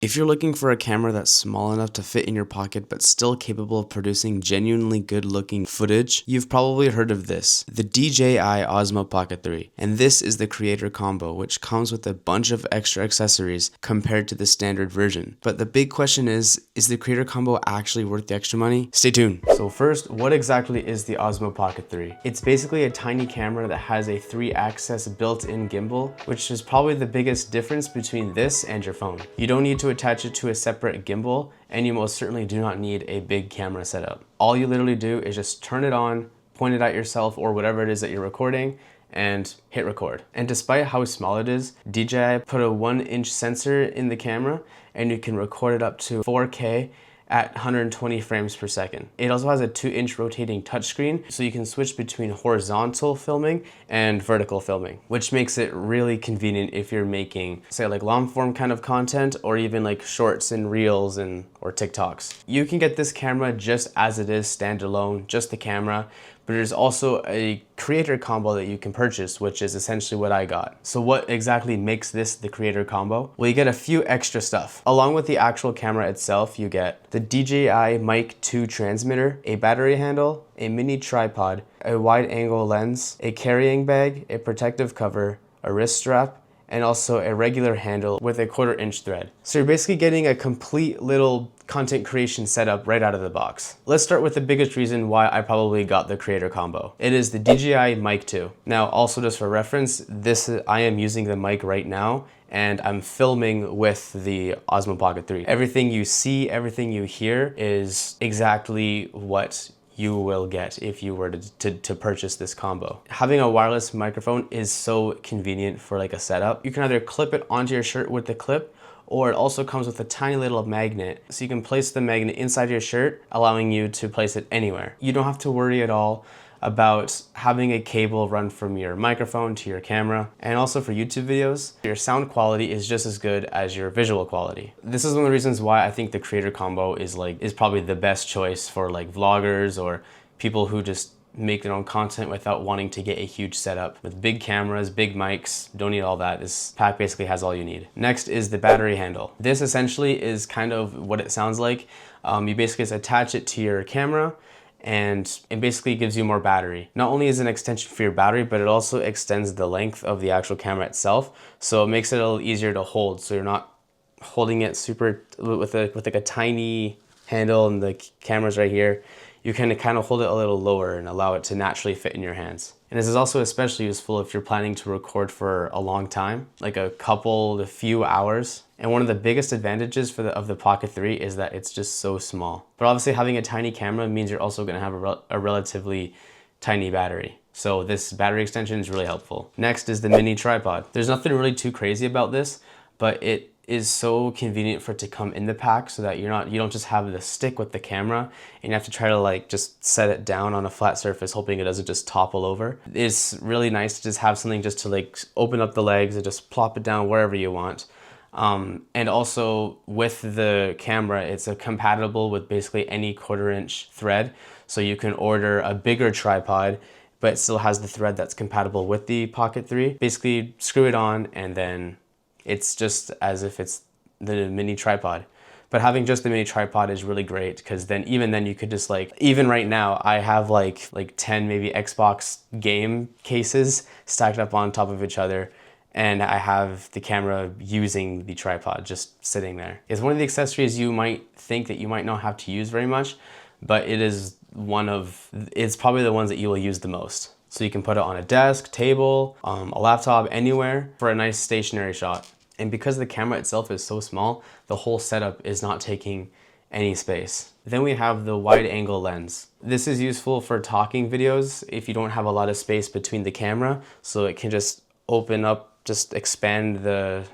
If you're looking for a camera that's small enough to fit in your pocket but still capable of producing genuinely good looking footage, you've probably heard of this, the DJI Osmo Pocket 3. And this is the creator combo, which comes with a bunch of extra accessories compared to the standard version. But the big question is the creator combo actually worth the extra money? Stay tuned. So first, what exactly is the Osmo Pocket 3? It's basically a tiny camera that has a 3-axis built-in gimbal, which is probably the biggest difference between this and your phone. You don't need to attach it to a separate gimbal, and you most certainly do not need a big camera setup. All you literally do is just turn it on, point it at yourself or whatever it is that you're recording, and hit record. And despite how small it is, DJI put a 1-inch sensor in the camera, and you can record it up to 4K at 120 frames per second. It also has a 2-inch rotating touchscreen, so you can switch between horizontal filming and vertical filming, which makes it really convenient if you're making, say, like long form kind of content, or even like shorts and reels or TikToks. You can get this camera just as it is, standalone, just the camera, but there's also a creator combo that you can purchase, which is essentially what I got. So what exactly makes this the creator combo? Well, you get a few extra stuff. Along with the actual camera itself, you get the DJI Mic 2 transmitter, a battery handle, a mini tripod, a wide angle lens, a carrying bag, a protective cover, a wrist strap, and also a regular handle with a 1/4-inch thread. So you're basically getting a complete little content creation setup right out of the box. Let's start with the biggest reason why I probably got the creator combo. It is the DJI Mic 2. Now, also just for reference, I am using the mic right now, and I'm filming with the Osmo Pocket 3. Everything you see, everything you hear is exactly what you will get if you were to purchase this combo. Having a wireless microphone is so convenient for like a setup. You can either clip it onto your shirt with the clip, or it also comes with a tiny little magnet. So you can place the magnet inside your shirt, allowing you to place it anywhere. You don't have to worry at all about having a cable run from your microphone to your camera. And also for YouTube videos, your sound quality is just as good as your visual quality. This is one of the reasons why I think the creator combo is probably the best choice for like vloggers or people who just make their own content without wanting to get a huge setup. With big cameras, big mics, don't need all that. This pack basically has all you need. Next is the battery handle. This essentially is kind of what it sounds like. You basically just attach it to your camera, and it basically gives you more battery. Not only is it an extension for your battery, but it also extends the length of the actual camera itself, so it makes it a little easier to hold, so you're not holding it super with like a tiny handle and the camera's right here. You can kind of hold it a little lower and allow it to naturally fit in your hands. And this is also especially useful if you're planning to record for a long time, like a couple to few hours. And one of the biggest advantages of the Pocket 3 is that it's just so small. But obviously having a tiny camera means you're also gonna have a relatively tiny battery. So this battery extension is really helpful. Next is the mini tripod. There's nothing really too crazy about this, but it is so convenient for it to come in the pack so that you don't just have the stick with the camera and you have to try to like just set it down on a flat surface hoping it doesn't just topple over. It's really nice to just have something just to like open up the legs and just plop it down wherever you want. And also with the camera, it's compatible with basically any 1/4-inch thread. So you can order a bigger tripod, but it still has the thread that's compatible with the Pocket 3. Basically screw it on and then it's just as if it's the mini tripod. But having just the mini tripod is really great, because then even then you could just like, even right now I have like 10 maybe Xbox game cases stacked up on top of each other, and I have the camera using the tripod just sitting there. It's one of the accessories you might think that you might not have to use very much, but it's probably the ones that you will use the most. So you can put it on a desk, table, a laptop, anywhere for a nice stationary shot. And because the camera itself is so small, the whole setup is not taking any space. Then we have the wide angle lens. This is useful for talking videos if you don't have a lot of space between the camera, so it can just open up, just expand the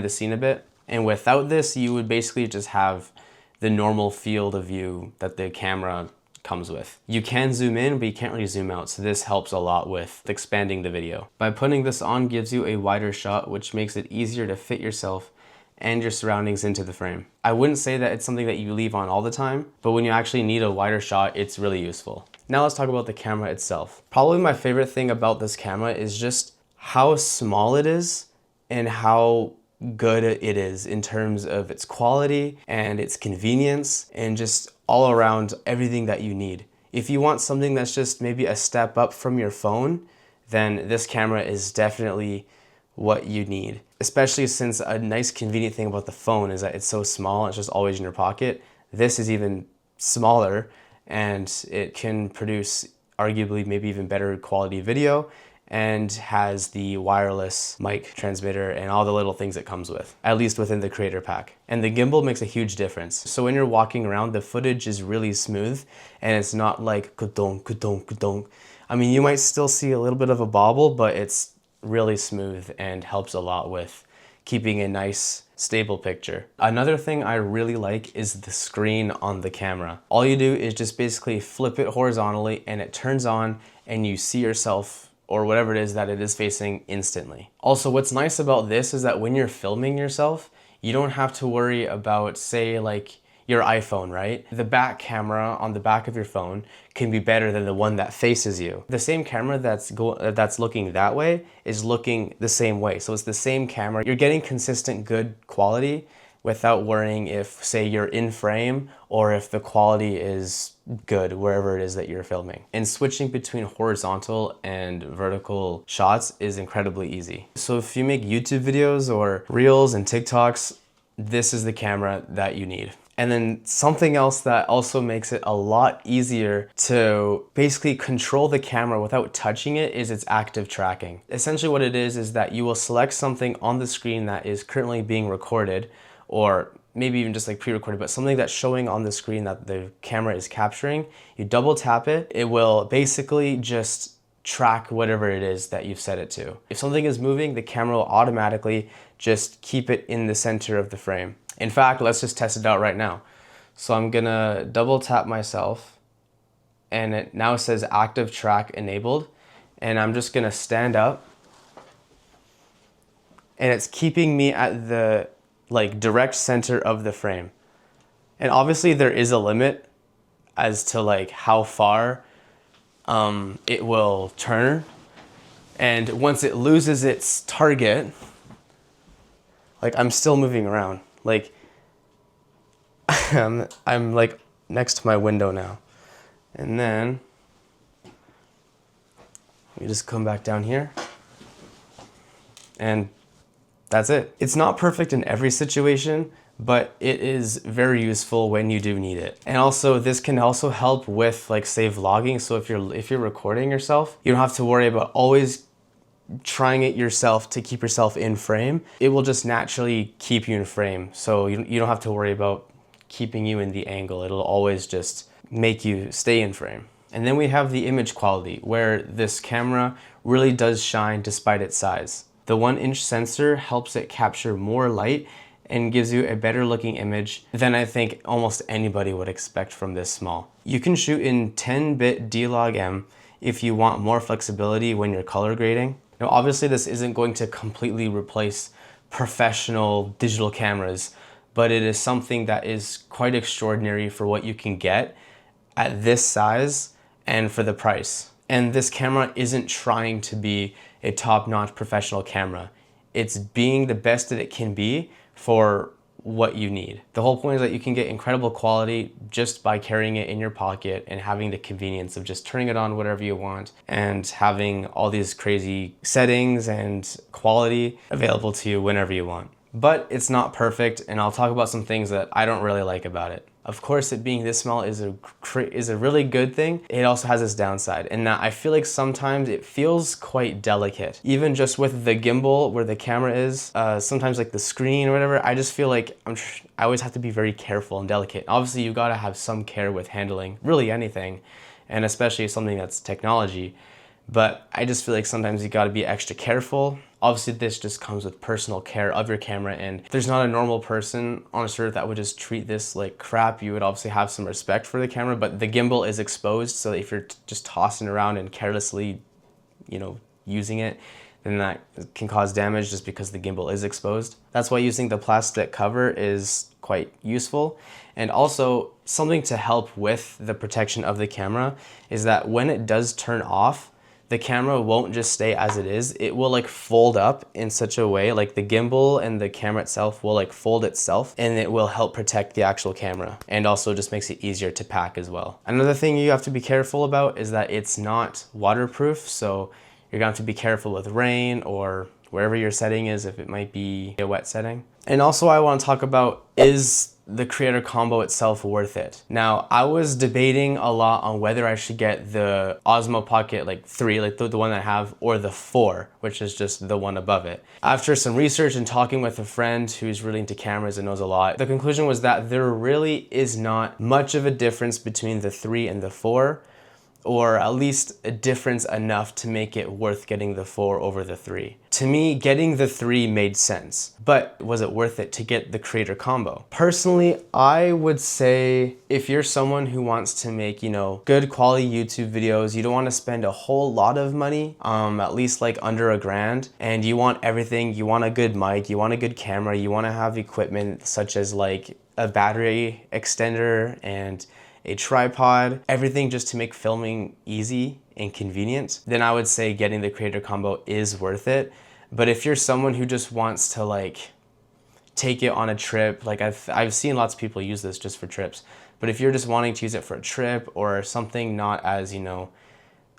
scene a bit. And without this, you would basically just have the normal field of view that the camera comes with. You can zoom in, but you can't really zoom out, so this helps a lot with expanding the video. By putting this on gives you a wider shot, which makes it easier to fit yourself and your surroundings into the frame. I wouldn't say that it's something that you leave on all the time, but when you actually need a wider shot, it's really useful. Now let's talk about the camera itself. Probably my favorite thing about this camera is just how small it is and how good it is in terms of its quality and its convenience and just all around everything that you need. If you want something that's just maybe a step up from your phone, then this camera is definitely what you need. Especially since a nice convenient thing about the phone is that it's so small, it's just always in your pocket. This is even smaller and it can produce arguably maybe even better quality video and has the wireless mic transmitter and all the little things it comes with, at least within the creator pack. And the gimbal makes a huge difference. So when you're walking around, the footage is really smooth and it's not like ka-dong, ka-dong, ka-dong. I mean, you might still see a little bit of a bobble, but it's really smooth and helps a lot with keeping a nice stable picture. Another thing I really like is the screen on the camera. All you do is just basically flip it horizontally and it turns on and you see yourself or whatever it is that it is facing instantly. Also, what's nice about this is that when you're filming yourself, you don't have to worry about, say, like your iPhone, right? The back camera on the back of your phone can be better than the one that faces you. The same camera that's looking that way is looking the same way. So it's the same camera. You're getting consistent good quality without worrying if, say, you're in frame or if the quality is good wherever it is that you're filming. And switching between horizontal and vertical shots is incredibly easy. So if you make YouTube videos or Reels and TikToks, this is the camera that you need. And then something else that also makes it a lot easier to basically control the camera without touching it is its active tracking. Essentially what it is that you will select something on the screen that is currently being recorded, or maybe even just like pre-recorded, but something that's showing on the screen that the camera is capturing. You double tap it, it will basically just track whatever it is that you've set it to. If something is moving, the camera will automatically just keep it in the center of the frame. In fact, let's just test it out right now. So I'm gonna double tap myself and it now says active track enabled. And I'm just gonna stand up and it's keeping me at the direct center of the frame. And obviously there is a limit as to like how far it will turn. And once it loses its target, like I'm still moving around. Like I'm like next to my window now. And then we just come back down here and that's it. It's not perfect in every situation, but it is very useful when you do need it. And also this can also help with like say vlogging. So if you're recording yourself, you don't have to worry about always trying it yourself to keep yourself in frame. It will just naturally keep you in frame. So you don't have to worry about keeping you in the angle. It'll always just make you stay in frame. And then we have the image quality, where this camera really does shine despite its size. The 1-inch sensor helps it capture more light and gives you a better looking image than I think almost anybody would expect from this small. You can shoot in 10-bit D-Log-M if you want more flexibility when you're color grading. Now obviously this isn't going to completely replace professional digital cameras, but it is something that is quite extraordinary for what you can get at this size and for the price. And this camera isn't trying to be a top-notch professional camera. It's being the best that it can be for what you need. The whole point is that you can get incredible quality just by carrying it in your pocket and having the convenience of just turning it on whatever you want and having all these crazy settings and quality available to you whenever you want. But it's not perfect, and I'll talk about some things that I don't really like about it. Of course, it being this small is a really good thing. It also has its downside, and that I feel like sometimes it feels quite delicate. Even just with the gimbal where the camera is, sometimes like the screen or whatever, I just feel like I always have to be very careful and delicate. Obviously, you gotta have some care with handling really anything, and especially something that's technology. But I just feel like sometimes you gotta be extra careful. Obviously this just comes with personal care of your camera, and there's not a normal person on this earth that would just treat this like crap. You would obviously have some respect for the camera, but the gimbal is exposed, so if you're just tossing around and carelessly, using it, then that can cause damage just because the gimbal is exposed. That's why using the plastic cover is quite useful. And also something to help with the protection of the camera is that when it does turn off, the camera won't just stay as it is. It will like fold up in such a way, like the gimbal and the camera itself will like fold itself, and it will help protect the actual camera, and also just makes it easier to pack as well. Another thing you have to be careful about is that it's not waterproof, so you're gonna have to be careful with rain or wherever your setting is, if it might be a wet setting. And also I want to talk about, is the creator combo itself worth it? Now, I was debating a lot on whether I should get the Osmo Pocket like 3, like the one I have, or the 4, which is just the one above it. After some research and talking with a friend who's really into cameras and knows a lot, the conclusion was that there really is not much of a difference between the 3 and the 4, or at least a difference enough to make it worth getting the 4 over the 3. To me, getting the 3 made sense, but was it worth it to get the creator combo? Personally, I would say if you're someone who wants to make, you know, good quality YouTube videos, you don't want to spend a whole lot of money, at least like under $1,000, and you want everything, you want a good mic, you want a good camera, you want to have equipment such as like a battery extender and a tripod, everything just to make filming easy and convenient, then I would say getting the creator combo is worth it. But if you're someone who just wants to like take it on a trip, like I've seen lots of people use this just for trips, but if you're just wanting to use it for a trip or something not as, you know,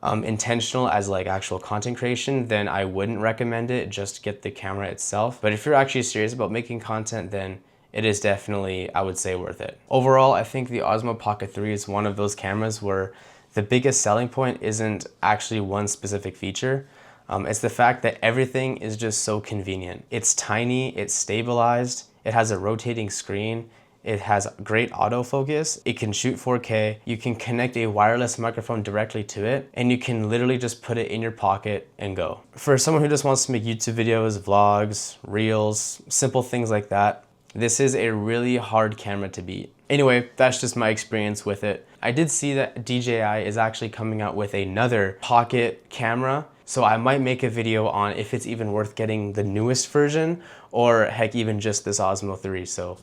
intentional as like actual content creation, then I wouldn't recommend it. Just get the camera itself. But if you're actually serious about making content, then it is definitely, I would say, worth it. Overall, I think the Osmo Pocket 3 is one of those cameras where the biggest selling point isn't actually one specific feature. It's the fact that everything is just so convenient. It's tiny, it's stabilized, it has a rotating screen, it has great autofocus, it can shoot 4K, you can connect a wireless microphone directly to it, and you can literally just put it in your pocket and go. For someone who just wants to make YouTube videos, vlogs, reels, simple things like that, this is a really hard camera to beat. Anyway, that's just my experience with it. I did see that DJI is actually coming out with another Pocket camera, so I might make a video on if it's even worth getting the newest version, or heck, even just this Osmo 3. So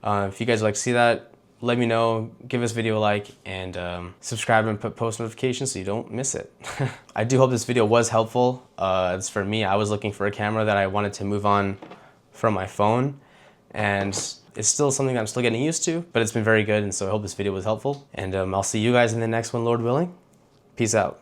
if you guys would like to see that, let me know, give this video a like, and subscribe and put post notifications so you don't miss it. I do hope this video was helpful. It's for me, I was looking for a camera that I wanted to move on from my phone, and it's still something I'm still getting used to, but it's been very good, and so I hope this video was helpful. And I'll see you guys in the next one, Lord willing. Peace out.